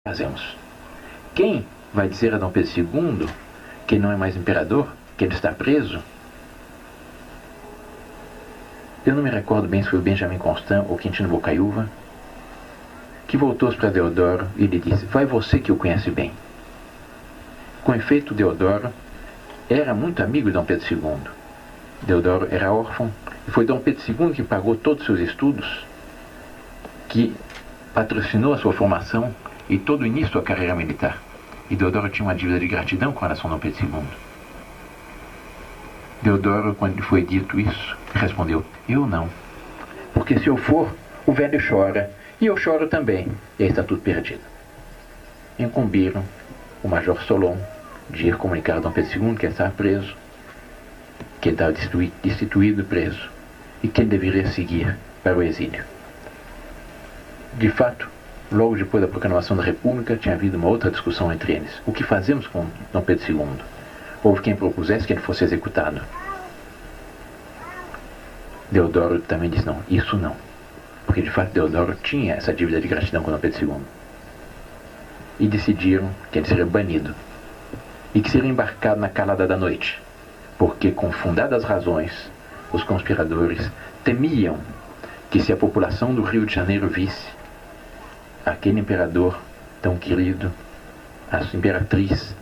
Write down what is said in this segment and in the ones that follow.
fazemos? Quem vai dizer a Dom Pedro II que ele não é mais imperador, que ele está preso? Eu não me recordo bem se foi o Benjamin Constant ou Quintino Bocaiúva, que voltou-se para Deodoro e lhe disse: vai você que o conhece bem. Com efeito, Deodoro era muito amigo de Dom Pedro II. Deodoro era órfão e foi Dom Pedro II que pagou todos os seus estudos, que patrocinou a sua formação e todo o início da sua carreira militar. E Deodoro tinha uma dívida de gratidão com relação a Dom Pedro II. Deodoro, quando lhe foi dito isso, respondeu: eu não. Porque se eu for, o velho chora, e eu choro também, e aí está tudo perdido. Incumbiram o Major Solon de ir comunicar a Dom Pedro II que ele estava preso, que ele estava destituído e preso, e que ele deveria seguir para o exílio. De fato, logo depois da proclamação da República, tinha havido uma outra discussão entre eles. O que fazemos com Dom Pedro II? Houve quem propusesse que ele fosse executado. Deodoro também disse: não, isso não. Porque de fato Deodoro tinha essa dívida de gratidão com Dom Pedro II. E decidiram que ele seria banido e que seria embarcado na calada da noite, porque, com fundadas razões, os conspiradores temiam que, se a população do Rio de Janeiro visse aquele imperador tão querido, a imperatriz,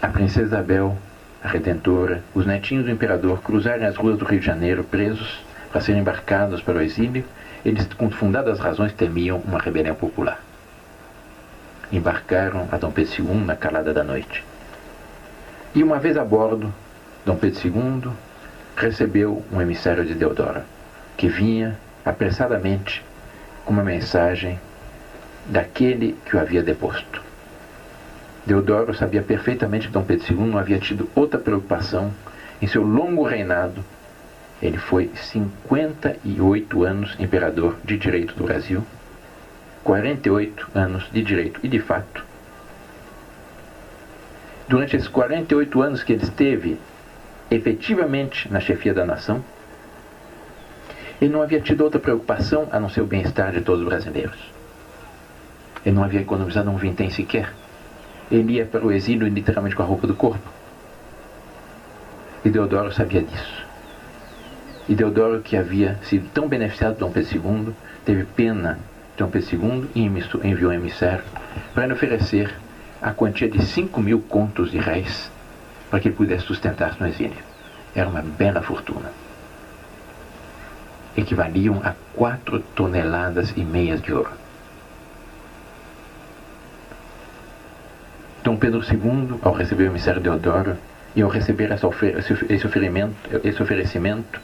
a princesa Isabel, a Redentora, os netinhos do imperador cruzarem as ruas do Rio de Janeiro presos para serem embarcados para o exílio, eles, com fundadas razões, temiam uma rebelião popular. Embarcaram a Dom Pedro II na calada da noite. E uma vez a bordo, Dom Pedro II recebeu um emissário de Deodoro, que vinha apressadamente com uma mensagem daquele que o havia deposto. Deodoro sabia perfeitamente que Dom Pedro II não havia tido outra preocupação em seu longo reinado. Ele foi 58 anos imperador de direito do Brasil, 48 anos de direito e de fato. Durante esses 48 anos que ele esteve efetivamente na chefia da nação, ele não havia tido outra preocupação a não ser o bem-estar de todos os brasileiros. Ele não havia economizado um vintém sequer. Ele ia para o exílio literalmente com a roupa do corpo. E Deodoro sabia disso. E Deodoro, que havia sido tão beneficiado de Dom Pedro II, teve pena de Dom Pedro II e enviou um emissário para lhe oferecer a quantia de 5.000 contos de réis para que ele pudesse sustentar-se no exílio. Era uma bela fortuna. Equivaliam a 4,5 toneladas de ouro. Dom Pedro II, ao receber o emissário Deodoro e ao receber esse oferecimento,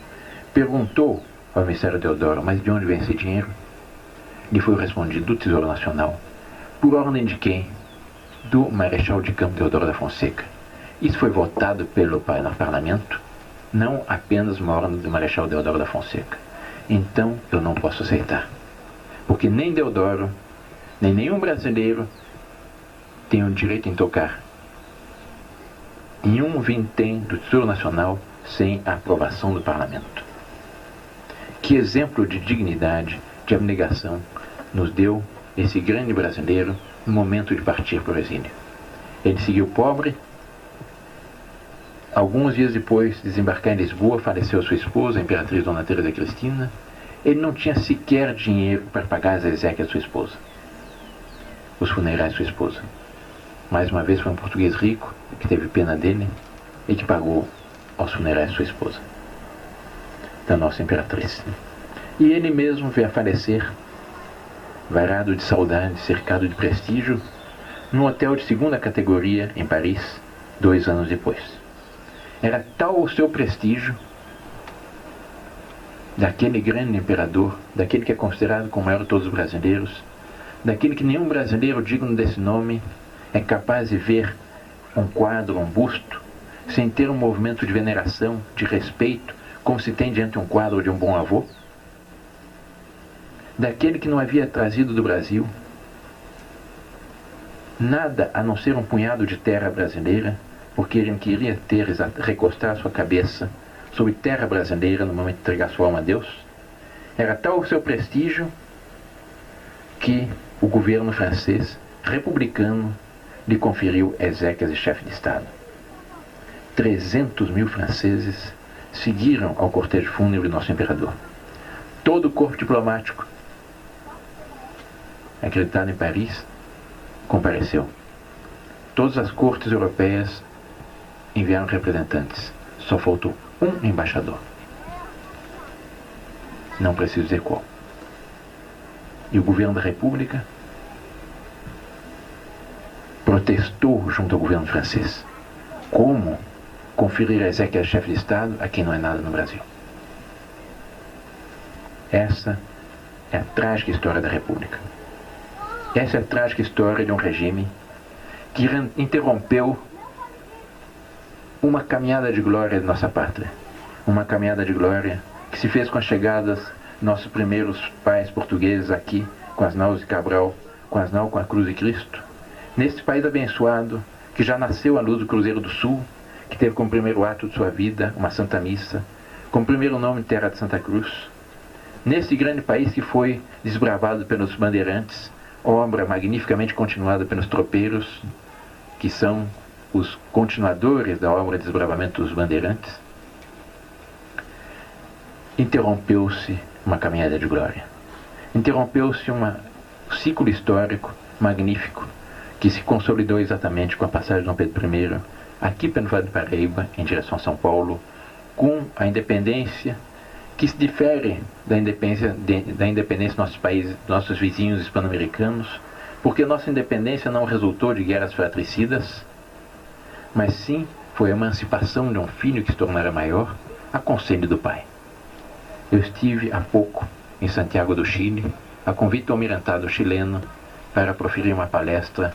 perguntou ao emissário Deodoro: mas de onde vem esse dinheiro? Lhe foi respondido: do Tesouro Nacional, por ordem de quem? Do Marechal de Campo Deodoro da Fonseca. Isso foi votado pelo parlamento, não apenas uma ordem do Marechal Deodoro da Fonseca. Então eu não posso aceitar, porque nem Deodoro, nem nenhum brasileiro tem o direito em tocar em um vintém do Tesouro Nacional sem a aprovação do parlamento. Que exemplo de dignidade, de abnegação nos deu esse grande brasileiro no momento de partir para o exílio. Ele seguiu pobre. Alguns dias depois de desembarcar em Lisboa, faleceu sua esposa, a imperatriz Dona Teresa Cristina. Ele não tinha sequer dinheiro para pagar as exéquias de sua esposa, os funerais de sua esposa. Mais uma vez foi um português rico que teve pena dele e que pagou aos funerais de sua esposa, da nossa imperatriz. E ele mesmo veio a falecer, varado de saudade, cercado de prestígio, num hotel de segunda categoria em Paris, 2 anos depois. Era tal o seu prestígio daquele grande imperador, daquele que é considerado como o maior de todos os brasileiros, daquele que nenhum brasileiro digno desse nome é capaz de ver um quadro, um busto, sem ter um movimento de veneração, de respeito, como se tem diante de um quadro de um bom avô, daquele que não havia trazido do Brasil nada a não ser um punhado de terra brasileira, porque ele queria recostar sua cabeça sobre terra brasileira no momento de entregar sua alma a Deus. Era tal o seu prestígio que o governo francês republicano lhe conferiu Ezequias de chefe de Estado. 300.000 franceses seguiram ao cortejo fúnebre do nosso imperador. Todo o corpo diplomático acreditado em Paris compareceu. Todas as cortes europeias enviaram representantes. Só faltou um embaixador. Não preciso dizer qual. E o governo da República protestou junto ao governo francês. Como conferir a Ezequias chefe de Estado a quem não é nada no Brasil? Essa é a trágica história da República. Essa é a trágica história de um regime que interrompeu uma caminhada de glória de nossa pátria. Uma caminhada de glória que se fez com as chegadas de nossos primeiros pais portugueses aqui, com as naus de Cabral, com a Cruz de Cristo. Nesse país abençoado, que já nasceu à luz do Cruzeiro do Sul, que teve como primeiro ato de sua vida uma Santa Missa, como primeiro nome de Terra de Santa Cruz. Nesse grande país que foi desbravado pelos bandeirantes, obra magnificamente continuada pelos tropeiros, que são os continuadores da obra de desbravamento dos bandeirantes, interrompeu-se uma caminhada de glória. Interrompeu-se um ciclo histórico magnífico que se consolidou exatamente com a passagem de Dom Pedro I aqui pelo Vale do Paraíba, em direção a São Paulo, com a independência que se difere da independência dos nossos países, nossos vizinhos hispano-americanos, porque a nossa independência não resultou de guerras fratricidas, mas sim foi a emancipação de um filho que se tornara maior a conselho do pai. Eu estive há pouco em Santiago do Chile, a convite do almirantado chileno, para proferir uma palestra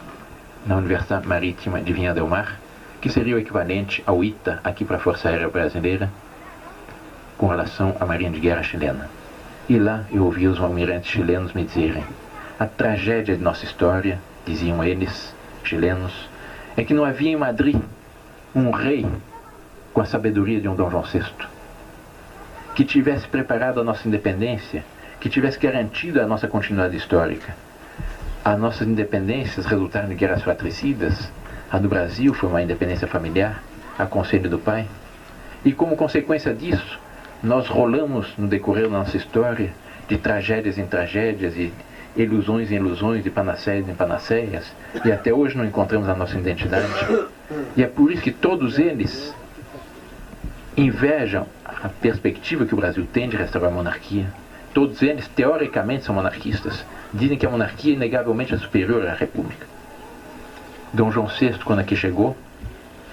na Universidade Marítima de Viña del Mar, que seria o equivalente ao ITA aqui para a Força Aérea Brasileira, com relação à Marinha de Guerra chilena. E lá eu ouvi os almirantes chilenos me dizerem: a tragédia de nossa história, diziam eles, chilenos, é que não havia em Madrid um rei com a sabedoria de um Dom João VI, que tivesse preparado a nossa independência, que tivesse garantido a nossa continuidade histórica. As nossas independências resultaram de guerras fratricidas. A do Brasil foi uma independência familiar, a conselho do pai. E como consequência disso, nós rolamos no decorrer da nossa história de tragédias em tragédias e ilusões em ilusões, de panaceias em panaceias, e até hoje não encontramos a nossa identidade. E é por isso que todos eles invejam a perspectiva que o Brasil tem de restaurar a monarquia. Todos eles, teoricamente, são monarquistas. Dizem que a monarquia inegavelmente é superior à república. Dom João VI, quando aqui chegou,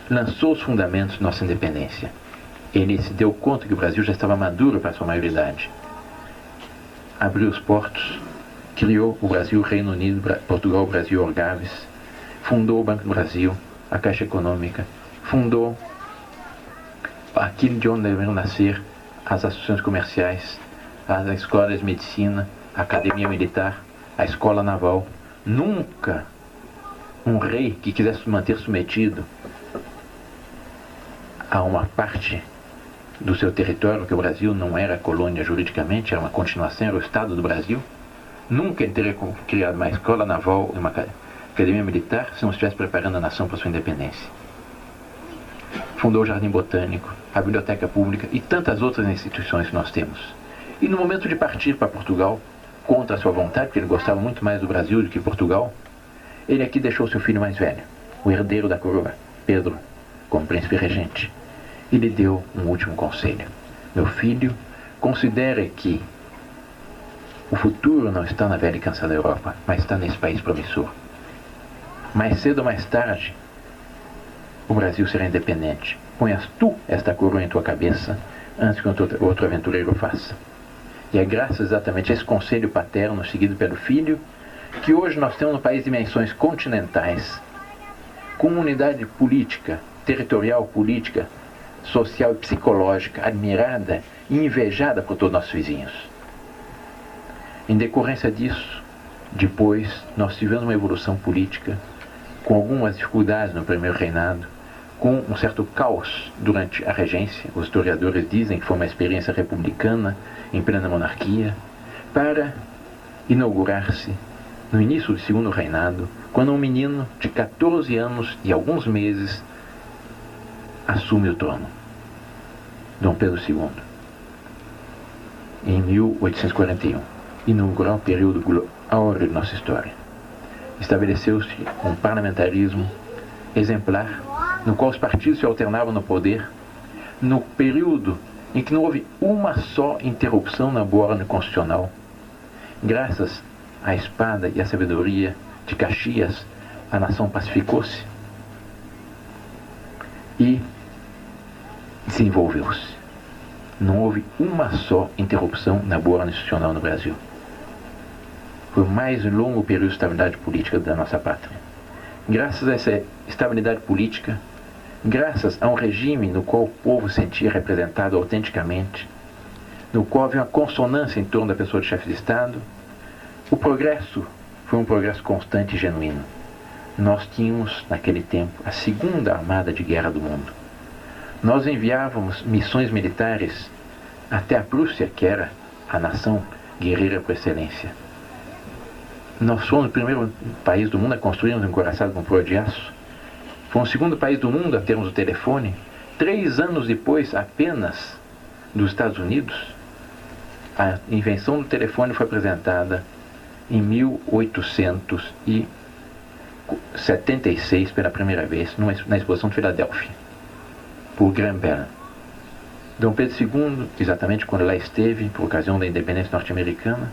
lançou os fundamentos de nossa independência. Ele se deu conta que o Brasil já estava maduro para a sua maioridade. Abriu os portos, criou o Brasil, Reino Unido, Portugal, Brasil, Orgaves, fundou o Banco do Brasil, a Caixa Econômica, fundou aquilo de onde deveriam nascer as associações comerciais, as escolas de medicina, a Academia Militar, a Escola Naval. Nunca um rei que quisesse se manter submetido a uma parte do seu território, que o Brasil não era colônia juridicamente, era uma continuação, era o Estado do Brasil, nunca ele teria criado uma escola naval e uma academia militar se não estivesse preparando a nação para sua independência. Fundou o Jardim Botânico, a Biblioteca Pública e tantas outras instituições que nós temos. E no momento de partir para Portugal, contra a sua vontade, porque ele gostava muito mais do Brasil do que Portugal, ele aqui deixou seu filho mais velho, o herdeiro da coroa, Pedro, como príncipe regente. E lhe deu um último conselho: meu filho, considere que o futuro não está na velha e cansada Europa, mas está nesse país promissor. Mais cedo ou mais tarde, o Brasil será independente. Ponhas tu esta coroa em tua cabeça antes que outro aventureiro o faça. E é graças exatamente a esse conselho paterno seguido pelo filho que hoje nós temos no país dimensões continentais, com unidade política, territorial, política, social e psicológica admirada e invejada por todos nossos vizinhos. Em decorrência disso, depois nós tivemos uma evolução política com algumas dificuldades no primeiro reinado, com um certo caos durante a regência. Os historiadores dizem que foi uma experiência republicana em plena monarquia, para inaugurar-se no início do segundo reinado quando um menino de 14 anos e alguns meses assume o trono. Dom Pedro II, em 1841, inaugurou um período áureo de nossa história. Estabeleceu-se um parlamentarismo exemplar, no qual os partidos se alternavam no poder, no período em que não houve uma só interrupção na boa ordem constitucional. Graças à espada e à sabedoria de Caxias, a nação pacificou-se e desenvolveu-se. Não houve uma só interrupção na boa ordem institucional no Brasil. Foi o mais longo período de estabilidade política da nossa pátria. Graças a essa estabilidade política, graças a um regime no qual o povo se sentia representado autenticamente, no qual havia uma consonância em torno da pessoa de chefe de Estado, o progresso foi um progresso constante e genuíno. Nós tínhamos, naquele tempo, a segunda armada de guerra do mundo. Nós enviávamos missões militares até a Prússia, que era a nação guerreira por excelência. Nós fomos o primeiro país do mundo a construirmos um encoraçado com proa de aço. Fomos o segundo país do mundo a termos o telefone. 3 anos depois, apenas, dos Estados Unidos, a invenção do telefone foi apresentada em 1876 pela primeira vez na exposição de Filadélfia, por Graham Bell. Dom Pedro II, exatamente quando lá esteve, por ocasião da independência norte-americana,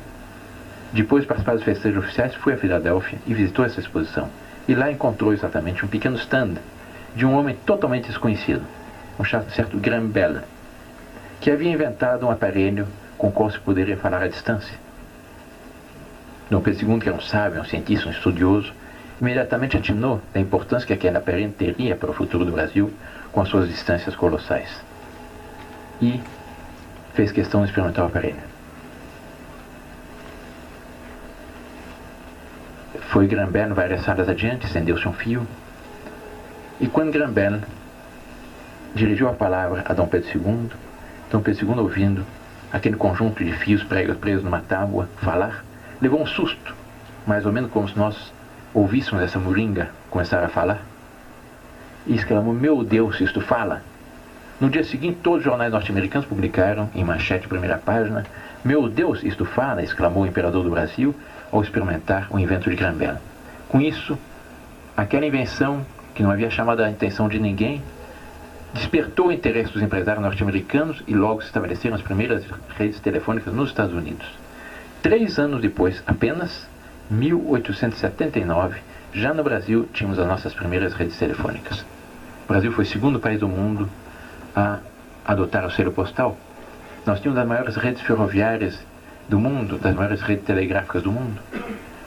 depois de participar dos festejos oficiais, foi a Filadélfia e visitou essa exposição. E lá encontrou exatamente um pequeno stand de um homem totalmente desconhecido, um certo Graham Bell, que havia inventado um aparelho com o qual se poderia falar à distância. Dom Pedro II, que era um sábio, um cientista, um estudioso, imediatamente atinou da importância que aquele aparelho teria para o futuro do Brasil com as suas distâncias colossais. E fez questão de experimentar o aparelho. Foi Graham Bell várias salas adiante, estendeu-se um fio, e quando Graham Bell dirigiu a palavra a Dom Pedro II, Dom Pedro II, ouvindo aquele conjunto de fios presos numa tábua falar, levou um susto, mais ou menos como se nós ouvíssemos essa moringa começar a falar, e exclamou: "Meu Deus, isto fala!" No dia seguinte, todos os jornais norte-americanos publicaram, em manchete, primeira página: "Meu Deus, isto fala!" exclamou o imperador do Brasil ao experimentar o invento de Graham Bell. Com isso, aquela invenção, que não havia chamado a atenção de ninguém, despertou o interesse dos empresários norte-americanos e logo se estabeleceram as primeiras redes telefônicas nos Estados Unidos. 3 anos depois, apenas, 1879, já no Brasil tínhamos as nossas primeiras redes telefônicas. O Brasil foi o segundo país do mundo a adotar o selo postal. Nós tínhamos as maiores redes ferroviárias do mundo, das maiores redes telegráficas do mundo.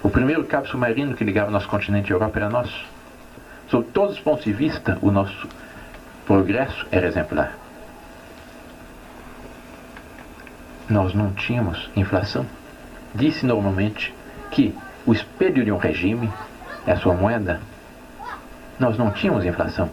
O primeiro cabo submarino que ligava o nosso continente e a Europa era nosso. Sob todos os pontos de vista, o nosso progresso era exemplar. Nós não tínhamos inflação. Disse normalmente que o espelho de um regime é a sua moeda. Nós não tínhamos inflação.